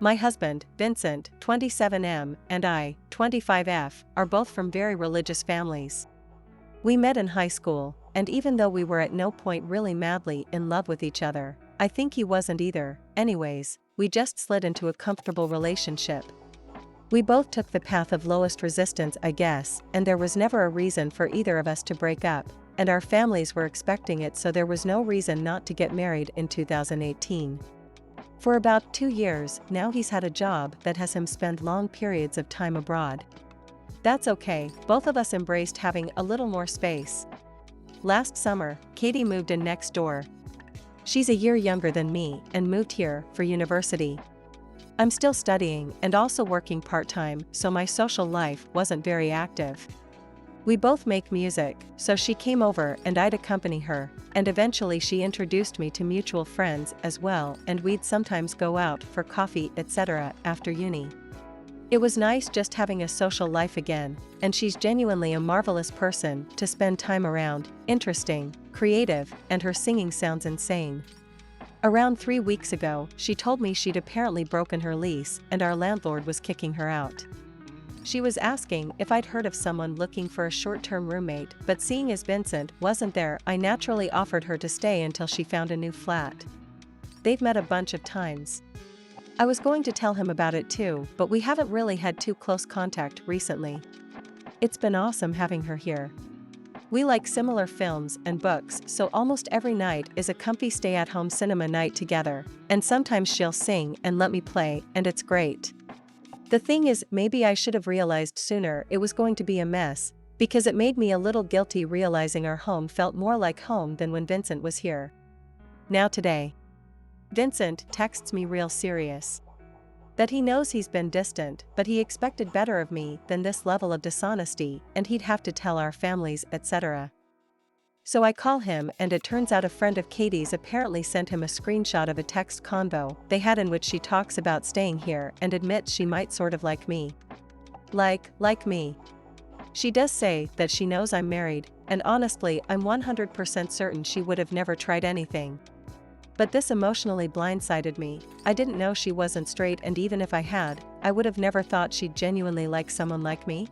My husband, Vincent, 27M, and I, 25F, are both from very religious families. We met in high school, and even though we were at no point really madly in love with each other, I think he wasn't either. Anyways, we just slid into a comfortable relationship. We both took the path of lowest resistance, I guess, and there was never a reason for either of us to break up, and our families were expecting it, so there was no reason not to get married in 2018. For about 2 years now he's had a job that has him spend long periods of time abroad. That's okay, both of us embraced having a little more space. Last summer, Katie moved in next door. She's a year younger than me and moved here for university. I'm still studying and also working part-time, so my social life wasn't very active. We both make music, so she came over and I'd accompany her, and eventually she introduced me to mutual friends as well, and we'd sometimes go out for coffee, etc. after uni. It was nice just having a social life again, and she's genuinely a marvelous person to spend time around, interesting, creative, and her singing sounds insane. Around 3 weeks ago, she told me she'd apparently broken her lease and our landlord was kicking her out. She was asking if I'd heard of someone looking for a short-term roommate, but seeing as Vincent wasn't there, I naturally offered her to stay until she found a new flat. They've met a bunch of times. I was going to tell him about it too, but we haven't really had too close contact recently. It's been awesome having her here. We like similar films and books, so almost every night is a comfy stay-at-home cinema night together, and sometimes she'll sing and let me play, and it's great. The thing is, maybe I should have realized sooner it was going to be a mess, because it made me a little guilty realizing our home felt more like home than when Vincent was here. Now today, Vincent texts me real serious. That he knows he's been distant, but he expected better of me than this level of dishonesty, and he'd have to tell our families, etc. So I call him, and it turns out a friend of Katie's apparently sent him a screenshot of a text convo they had in which she talks about staying here and admits she might sort of like me. Like me. She does say that she knows I'm married, and honestly I'm 100% certain she would have never tried anything. But this emotionally blindsided me. I didn't know she wasn't straight, and even if I had, I would have never thought she'd genuinely like someone like me.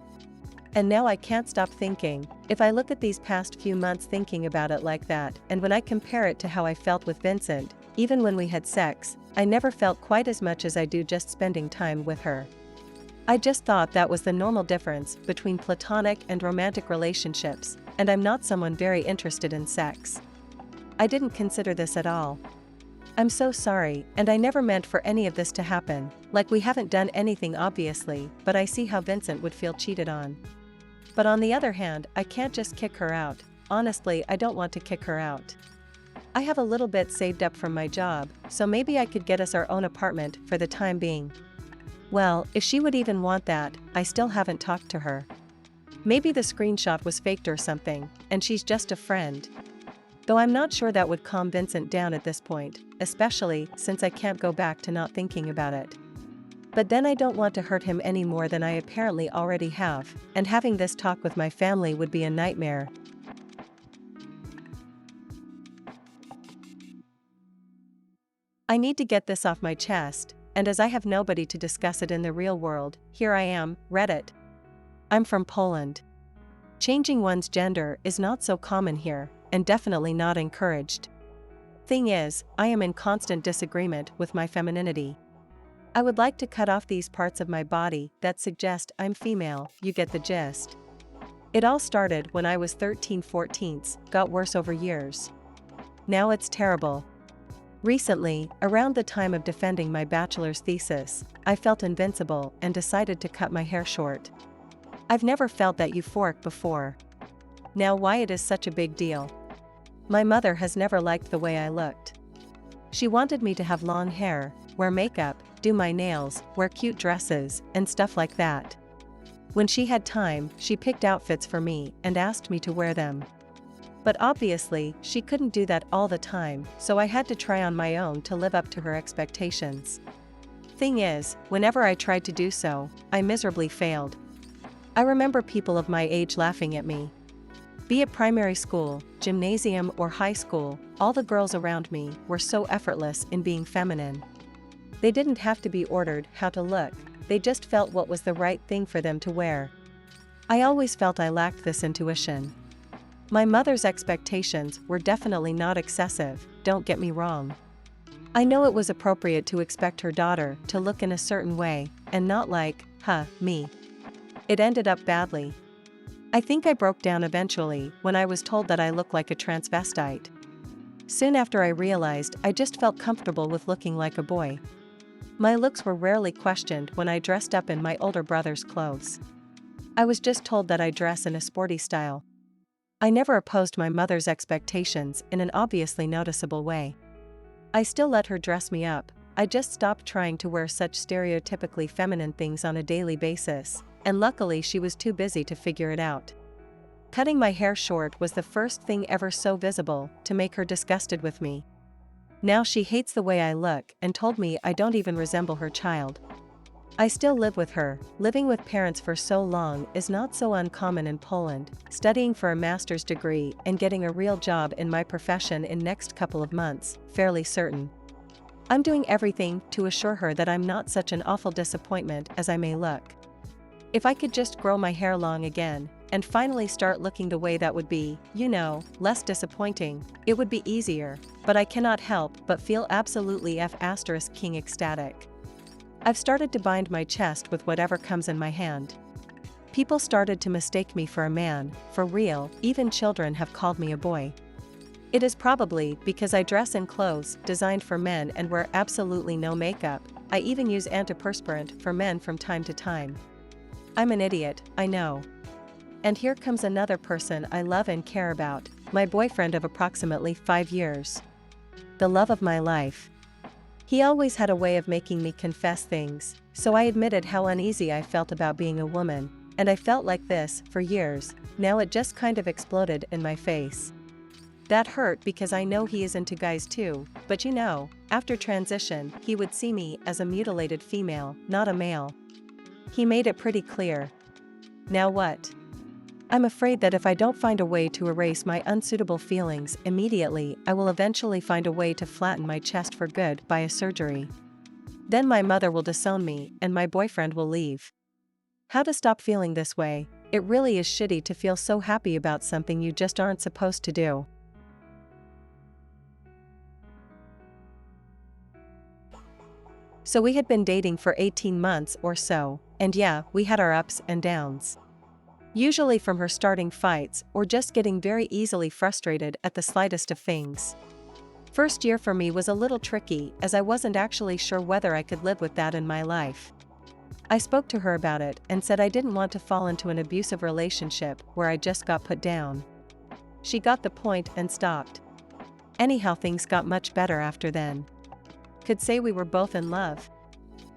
And now I can't stop thinking, if I look at these past few months thinking about it like that, and when I compare it to how I felt with Vincent, even when we had sex, I never felt quite as much as I do just spending time with her. I just thought that was the normal difference between platonic and romantic relationships, and I'm not someone very interested in sex. I didn't consider this at all. I'm so sorry, and I never meant for any of this to happen, like we haven't done anything obviously, but I see how Vincent would feel cheated on. But on the other hand, I can't just kick her out. Honestly, I don't want to kick her out. I have a little bit saved up from my job, so maybe I could get us our own apartment for the time being. Well, if she would even want that, I still haven't talked to her. Maybe the screenshot was faked or something, and she's just a friend. Though I'm not sure that would calm Vincent down at this point, especially since I can't go back to not thinking about it. But then I don't want to hurt him any more than I apparently already have, and having this talk with my family would be a nightmare. I need to get this off my chest, and as I have nobody to discuss it in the real world, here I am, Reddit. I'm from Poland. Changing one's gender is not so common here, and definitely not encouraged. Thing is, I am in constant disagreement with my femininity. I would like to cut off these parts of my body that suggest I'm female, you get the gist. It all started when I was 13/14, got worse over years. Now it's terrible. Recently, around the time of defending my bachelor's thesis, I felt invincible and decided to cut my hair short. I've never felt that euphoric before. Now why it is such a big deal? My mother has never liked the way I looked. She wanted me to have long hair, wear makeup, do my nails, wear cute dresses, and stuff like that. When she had time, she picked outfits for me and asked me to wear them. But obviously, she couldn't do that all the time, so I had to try on my own to live up to her expectations. Thing is, whenever I tried to do so, I miserably failed. I remember people of my age laughing at me. Be it primary school, gymnasium, or high school, all the girls around me were so effortless in being feminine. They didn't have to be ordered how to look, they just felt what was the right thing for them to wear. I always felt I lacked this intuition. My mother's expectations were definitely not excessive, don't get me wrong. I know it was appropriate to expect her daughter to look in a certain way, and not like, me. It ended up badly. I think I broke down eventually when I was told that I looked like a transvestite. Soon after I realized I just felt comfortable with looking like a boy. My looks were rarely questioned when I dressed up in my older brother's clothes. I was just told that I dress in a sporty style. I never opposed my mother's expectations in an obviously noticeable way. I still let her dress me up, I just stopped trying to wear such stereotypically feminine things on a daily basis, and luckily she was too busy to figure it out. Cutting my hair short was the first thing ever so visible to make her disgusted with me. Now she hates the way I look and told me I don't even resemble her child. I still live with her. Living with parents for so long is not so uncommon in Poland, studying for a master's degree and getting a real job in my profession in next couple of months, fairly certain. I'm doing everything to assure her that I'm not such an awful disappointment as I may look. If I could just grow my hair long again, and finally start looking the way that would be, less disappointing, it would be easier, but I cannot help but feel absolutely king ecstatic. I've started to bind my chest with whatever comes in my hand. People started to mistake me for a man, for real, even children have called me a boy. It is probably because I dress in clothes designed for men and wear absolutely no makeup. I even use antiperspirant for men from time to time. I'm an idiot, I know. And here comes another person I love and care about, my boyfriend of approximately 5 years. The love of my life. He always had a way of making me confess things, so I admitted how uneasy I felt about being a woman, and I felt like this for years. Now it just kind of exploded in my face. That hurt because I know he is into guys too, but after transition, he would see me as a mutilated female, not a male. He made it pretty clear. Now what? I'm afraid that if I don't find a way to erase my unsuitable feelings immediately, I will eventually find a way to flatten my chest for good by a surgery. Then my mother will disown me and my boyfriend will leave. How to stop feeling this way? It really is shitty to feel so happy about something you just aren't supposed to do. So we had been dating for 18 months or so, and yeah, we had our ups and downs. Usually from her starting fights or just getting very easily frustrated at the slightest of things. First year for me was a little tricky as I wasn't actually sure whether I could live with that in my life. I spoke to her about it and said I didn't want to fall into an abusive relationship where I just got put down. She got the point and stopped. Anyhow, things got much better after then. Could say we were both in love.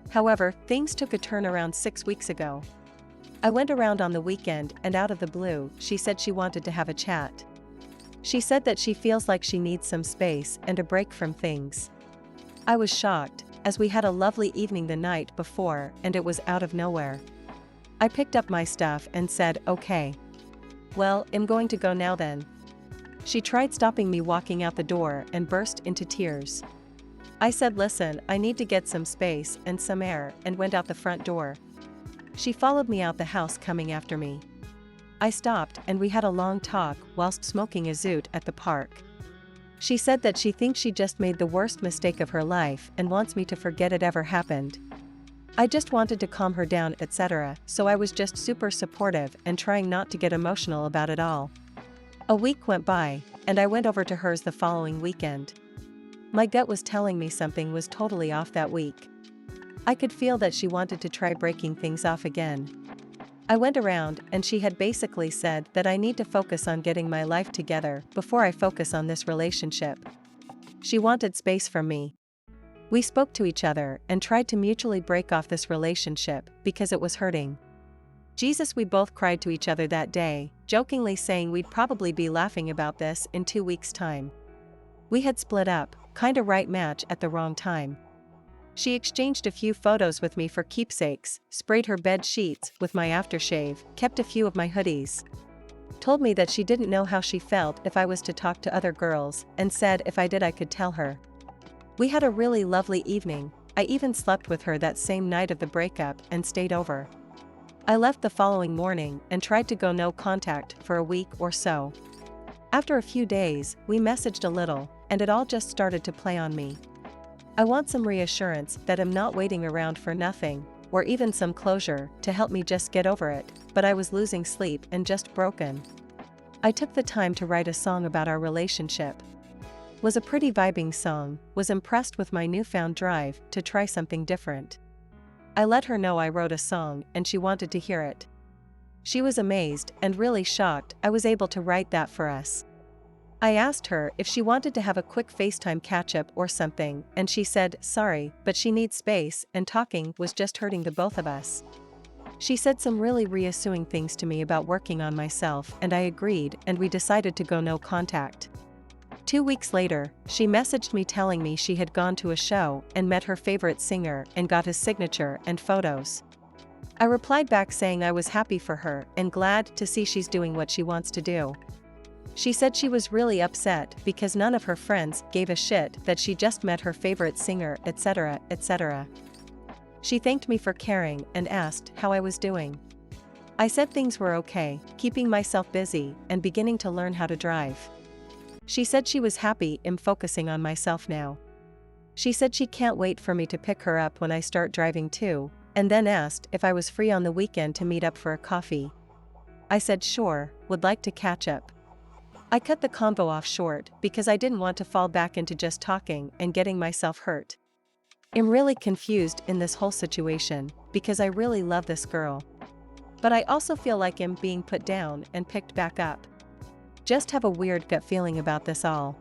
However, things took a turn around 6 weeks ago. I went around on the weekend and out of the blue, she said she wanted to have a chat. She said that she feels like she needs some space and a break from things. I was shocked, as we had a lovely evening the night before and it was out of nowhere. I picked up my stuff and said, okay. Well, I'm going to go now then. She tried stopping me walking out the door and burst into tears. I said, listen, I need to get some space and some air, and went out the front door. She followed me out the house coming after me. I stopped and we had a long talk whilst smoking a zoot at the park. She said that she thinks she just made the worst mistake of her life and wants me to forget it ever happened. I just wanted to calm her down, etc., so I was just super supportive and trying not to get emotional about it all. A week went by, and I went over to hers the following weekend. My gut was telling me something was totally off that week. I could feel that she wanted to try breaking things off again. I went around and she had basically said that I need to focus on getting my life together before I focus on this relationship. She wanted space from me. We spoke to each other and tried to mutually break off this relationship because it was hurting. Jesus, we both cried to each other that day, jokingly saying we'd probably be laughing about this in 2 weeks' time. We had split up, kinda right match at the wrong time. She exchanged a few photos with me for keepsakes, sprayed her bed sheets with my aftershave, kept a few of my hoodies. Told me that she didn't know how she felt if I was to talk to other girls, and said if I did I could tell her. We had a really lovely evening, I even slept with her that same night of the breakup and stayed over. I left the following morning and tried to go no contact for a week or so. After a few days, we messaged a little, and it all just started to play on me. I want some reassurance that I'm not waiting around for nothing, or even some closure to help me just get over it, but I was losing sleep and just broken. I took the time to write a song about our relationship. Was a pretty vibing song, was impressed with my newfound drive to try something different. I let her know I wrote a song and she wanted to hear it. She was amazed and really shocked I was able to write that for us. I asked her if she wanted to have a quick FaceTime catch-up or something, and she said, sorry, but she needs space and talking was just hurting the both of us. She said some really reassuring things to me about working on myself, and I agreed, and we decided to go no contact. 2 weeks later, she messaged me telling me she had gone to a show and met her favorite singer and got his signature and photos. I replied back saying I was happy for her and glad to see she's doing what she wants to do. She said she was really upset because none of her friends gave a shit that she just met her favorite singer, etc., etc. She thanked me for caring and asked how I was doing. I said things were okay, keeping myself busy and beginning to learn how to drive. She said she was happy I'm focusing on myself now. She said she can't wait for me to pick her up when I start driving too, and then asked if I was free on the weekend to meet up for a coffee. I said sure, would like to catch up. I cut the convo off short because I didn't want to fall back into just talking and getting myself hurt. I'm really confused in this whole situation because I really love this girl. But I also feel like I'm being put down and picked back up. Just have a weird gut feeling about this all.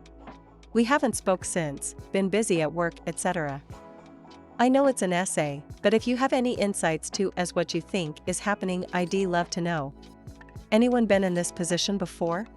We haven't spoke since, been busy at work, etc. I know it's an essay, but if you have any insights to as what you think is happening, I'd love to know. Anyone been in this position before?